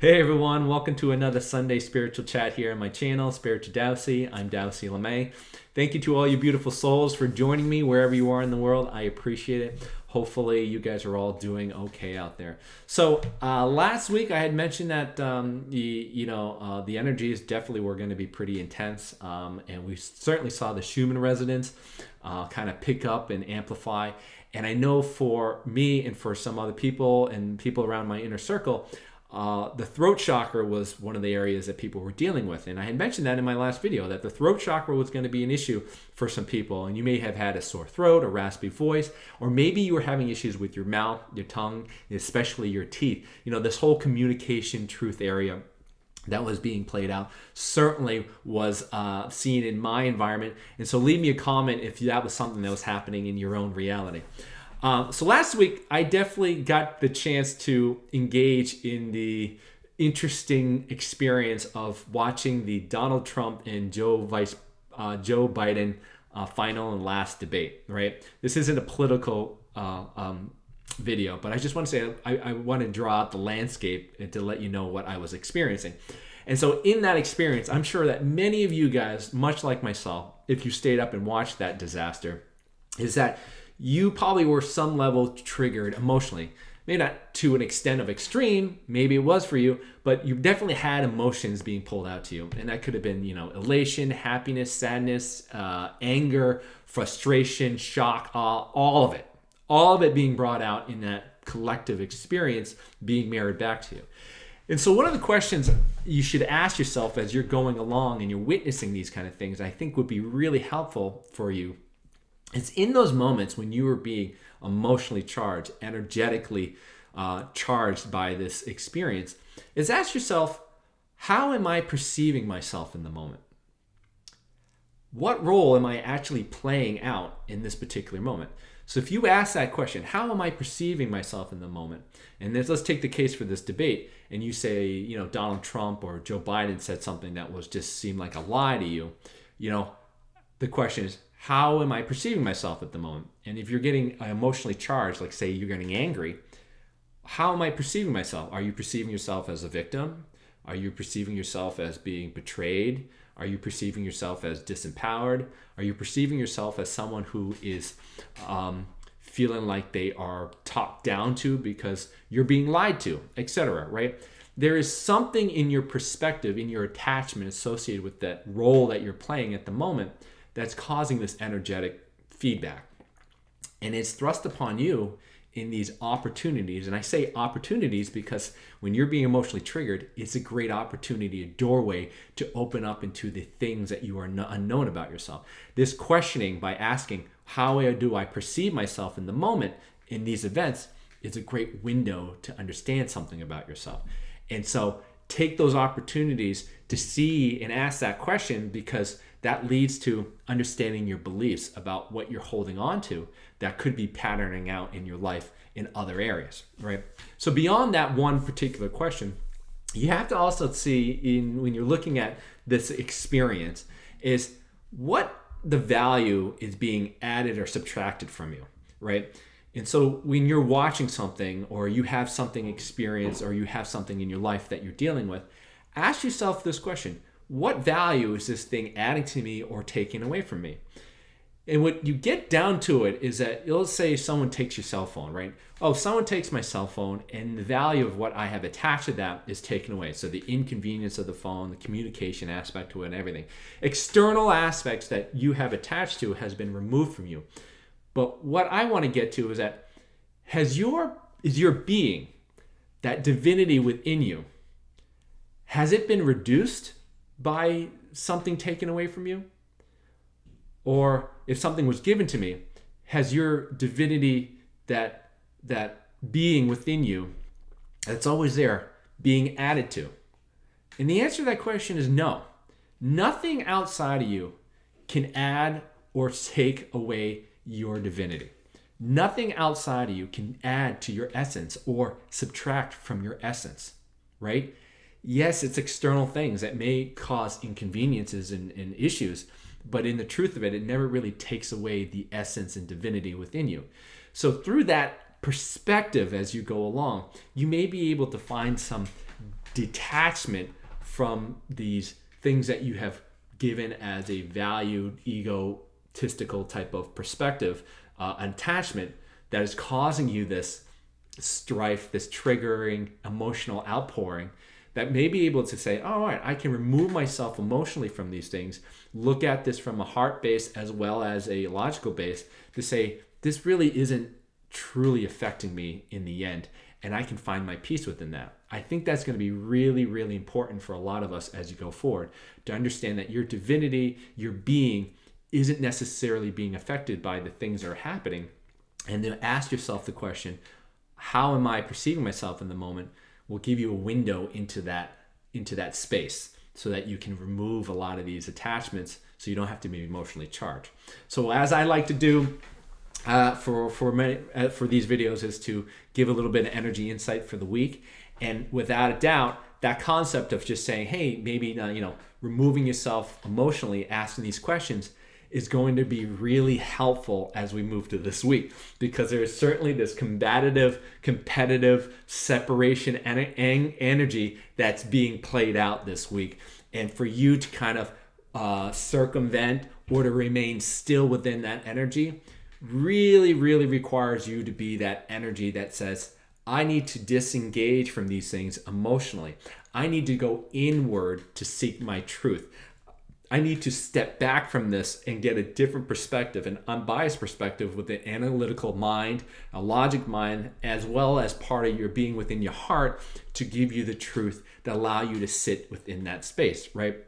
Hey everyone, welcome to another Sunday spiritual chat here on my channel, Spiritual Dowsey. I'm Dowsey LeMay. Thank you to all you beautiful souls for joining me wherever you are in the world. I appreciate it. Hopefully you guys are all doing okay out there. So last week I had mentioned that the energies definitely were going to be pretty intense, and we certainly saw the Schumann resonance kind of pick up and amplify. And I know for me and for some other people and people around my inner circle, the throat chakra was one of the areas that people were dealing with. And I had mentioned that in my last video, that the throat chakra was going to be an issue for some people. And you may have had a sore throat, a raspy voice, or maybe you were having issues with your mouth, your tongue, especially your teeth. You know, this whole communication truth area that was being played out certainly was seen in my environment. And so leave me a comment if that was something that was happening in your own reality. So last week, I definitely got the chance to engage in the interesting experience of watching the Donald Trump and Joe Biden final and last debate, right? This isn't a political video, but I just want to say I want to draw out the landscape and to let you know what I was experiencing. And so in that experience, I'm sure that many of you guys, much like myself, if you stayed up and watched that disaster, is that you probably were some level triggered emotionally. Maybe not to an extent of extreme, maybe it was for you, but you definitely had emotions being pulled out to you. And that could have been, elation, happiness, sadness, anger, frustration, shock, all of it. All of it being brought out in that collective experience being mirrored back to you. And so one of the questions you should ask yourself as you're going along and you're witnessing these kind of things, I think would be really helpful for you. It's in those moments when you are being emotionally charged, energetically charged by this experience, is ask yourself, how am I perceiving myself in the moment? What role am I actually playing out in this particular moment? So if you ask that question, how am I perceiving myself in the moment? And let's take the case for this debate, and you say, Donald Trump or Joe Biden said something that was just seemed like a lie to you. The question is, how am I perceiving myself at the moment? And if you're getting emotionally charged, like say you're getting angry, how am I perceiving myself? Are you perceiving yourself as a victim? Are you perceiving yourself as being betrayed? Are you perceiving yourself as disempowered? Are you perceiving yourself as someone who is feeling like they are talked down to because you're being lied to, etc., right? There is something in your perspective, in your attachment associated with that role that you're playing at the moment that's causing this energetic feedback. And it's thrust upon you in these opportunities. And I say opportunities because when you're being emotionally triggered, it's a great opportunity, a doorway to open up into the things that you are unknown about yourself. This questioning by asking, how do I perceive myself in the moment in these events, is a great window to understand something about yourself. And so take those opportunities to see and ask that question, because that leads to understanding your beliefs about what you're holding on to that could be patterning out in your life in other areas, right? So beyond that one particular question, you have to also see when you're looking at this experience is what the value is being added or subtracted from you, right? And so when you're watching something or you have something experience or you have something in your life that you're dealing with, ask yourself this question: what value is this thing adding to me or taking away from me? And what you get down to it is that, let's say someone takes your cell phone, right? Oh, someone takes my cell phone and the value of what I have attached to that is taken away. So the inconvenience of the phone, the communication aspect to it and everything. External aspects that you have attached to has been removed from you. But what I want to get to is that is your being, that divinity within you, has it been reduced by something taken away from you? Or if something was given to me, has your divinity, that being within you that's always there, being added to? And the answer to that question is no. Nothing outside of you can add or take away your divinity. Nothing outside of you can add to your essence or subtract from your essence, right? Yes, it's external things that may cause inconveniences and issues, but in the truth of it, it never really takes away the essence and divinity within you. So through that perspective as you go along, you may be able to find some detachment from these things that you have given as a valued, egotistical type of perspective, attachment that is causing you this strife, this triggering emotional outpouring, that may be able to say, all right, I can remove myself emotionally from these things, look at this from a heart base as well as a logical base to say, this really isn't truly affecting me in the end, and I can find my peace within that. I think that's going to be really, really important for a lot of us as you go forward, to understand that your divinity, your being, isn't necessarily being affected by the things that are happening, and then ask yourself the question, how am I perceiving myself in the moment, will give you a window into that space so that you can remove a lot of these attachments so you don't have to be emotionally charged. So as I like to do for these videos is to give a little bit of energy insight for the week. And without a doubt, that concept of just saying, hey, maybe removing yourself emotionally, asking these questions, is going to be really helpful as we move to this week, because there is certainly this competitive separation energy that's being played out this week. And for you to kind of circumvent or to remain still within that energy really, really requires you to be that energy that says, I need to disengage from these things emotionally. I need to go inward to seek my truth. I need to step back from this and get a different perspective, an unbiased perspective with an analytical mind, a logic mind, as well as part of your being within your heart to give you the truth that allow you to sit within that space, right?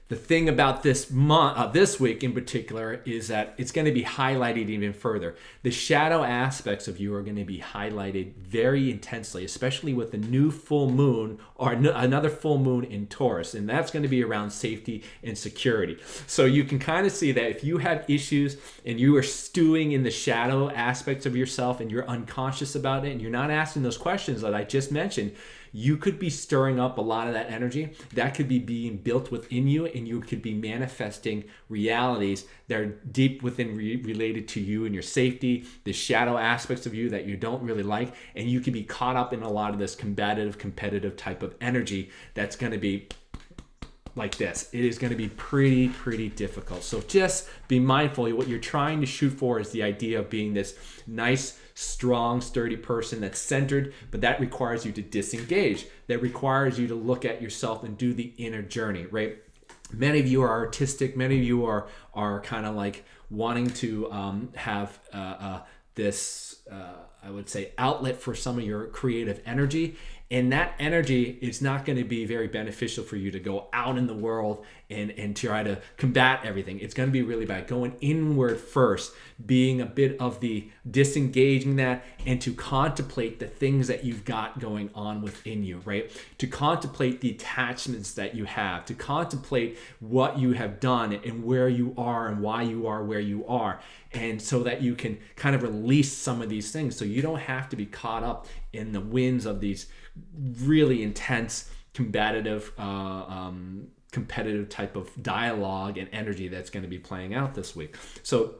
The thing about this week in particular is that it's going to be highlighted even further. The shadow aspects of you are going to be highlighted very intensely, especially with the new full moon or another full moon in Taurus. And that's going to be around safety and security. So you can kind of see that if you have issues and you are stewing in the shadow aspects of yourself and you're unconscious about it and you're not asking those questions that I just mentioned, you could be stirring up a lot of that energy that could be being built within you, and you could be manifesting realities that are deep within related to you and your safety, the shadow aspects of you that you don't really like, and you could be caught up in a lot of this competitive type of energy that's going to be like this. It is going to be pretty difficult. So just be mindful. What you're trying to shoot for is the idea of being this nice, strong, sturdy person that's centered, but that requires you to disengage. That requires you to look at yourself and do the inner journey, right? Many of you are artistic. Many of you are kind of like wanting to have this, I would say, outlet for some of your creative energy. And that energy is not going to be very beneficial for you to go out in the world and try to combat everything. It's going to be really about going inward first, being a bit of the disengaging that, and to contemplate the things that you've got going on within you, right? To contemplate the attachments that you have, to contemplate what you have done and where you are and why you are where you are. And so that you can kind of release some of these things so you don't have to be caught up in the winds of these really intense competitive type of dialogue and energy that's going to be playing out this week. So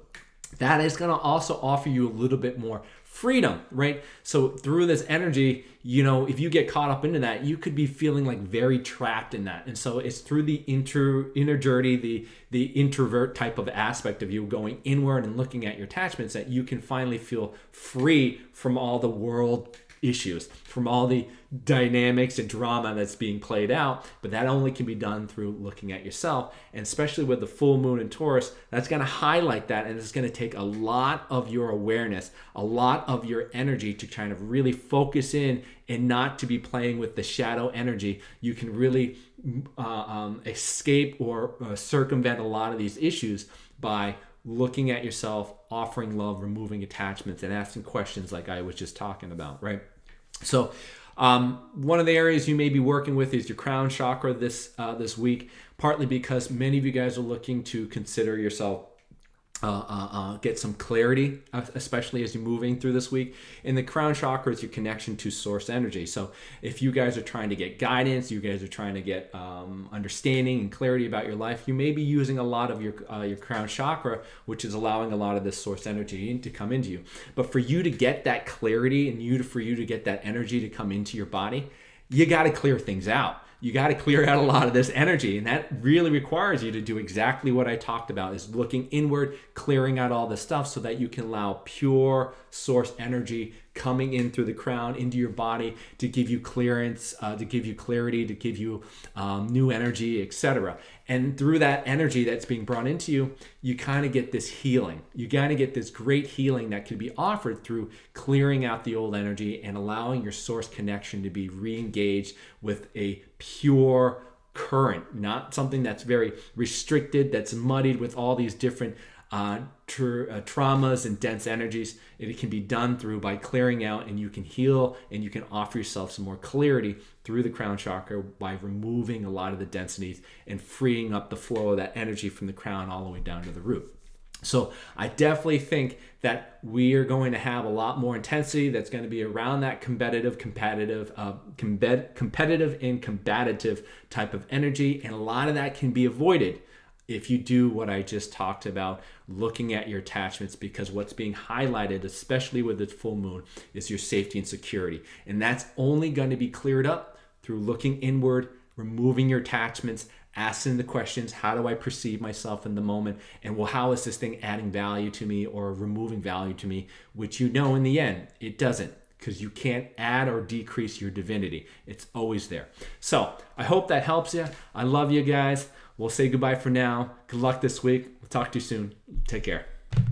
that is going to also offer you a little bit more freedom, right? So through this energy, if you get caught up into that, you could be feeling like very trapped in that. And so it's through the inner journey, the introvert type of aspect of you going inward and looking at your attachments that you can finally feel free from all the world issues, from all the dynamics and drama that's being played out. But that only can be done through looking at yourself, and especially with the full moon in Taurus, that's going to highlight that, and it's going to take a lot of your awareness, a lot of your energy to kind of really focus in and not to be playing with the shadow energy. You can really escape or circumvent a lot of these issues by looking at yourself, offering love, removing attachments, and asking questions like I was just talking about, right? So one of the areas you may be working with is your crown chakra this week, partly because many of you guys are looking to consider yourself get some clarity, especially as you're moving through this week. And the crown chakra is your connection to source energy. So if you guys are trying to get guidance, you guys are trying to get understanding and clarity about your life, you may be using a lot of your crown chakra, which is allowing a lot of this source energy to come into you. But for you to get that clarity and for you to get that energy to come into your body, you got to clear things out. You got to clear out a lot of this energy, and that really requires you to do exactly what I talked about, is looking inward, clearing out all the stuff so that you can allow pure source energy coming in through the crown into your body to give you clearance, to give you clarity, to give you new energy, etc. And through that energy that's being brought into you, you kind of get this healing. You got to get this great healing that can be offered through clearing out the old energy and allowing your source connection to be re-engaged with a pure current, not something that's very restricted, that's muddied with all these different traumas and dense energies. It can be done through by clearing out, and you can heal and you can offer yourself some more clarity through the crown chakra by removing a lot of the densities and freeing up the flow of that energy from the crown all the way down to the root. So I definitely think that we are going to have a lot more intensity that's going to be around that competitive and combative type of energy. And a lot of that can be avoided if you do what I just talked about, looking at your attachments, because what's being highlighted, especially with the full moon, is your safety and security. And that's only going to be cleared up through looking inward, removing your attachments, asking the questions, how do I perceive myself in the moment? And well, how is this thing adding value to me or removing value to me? Which in the end, it doesn't, because you can't add or decrease your divinity. It's always there. So I hope that helps you. I love you guys. We'll say goodbye for now. Good luck this week. We'll talk to you soon. Take care.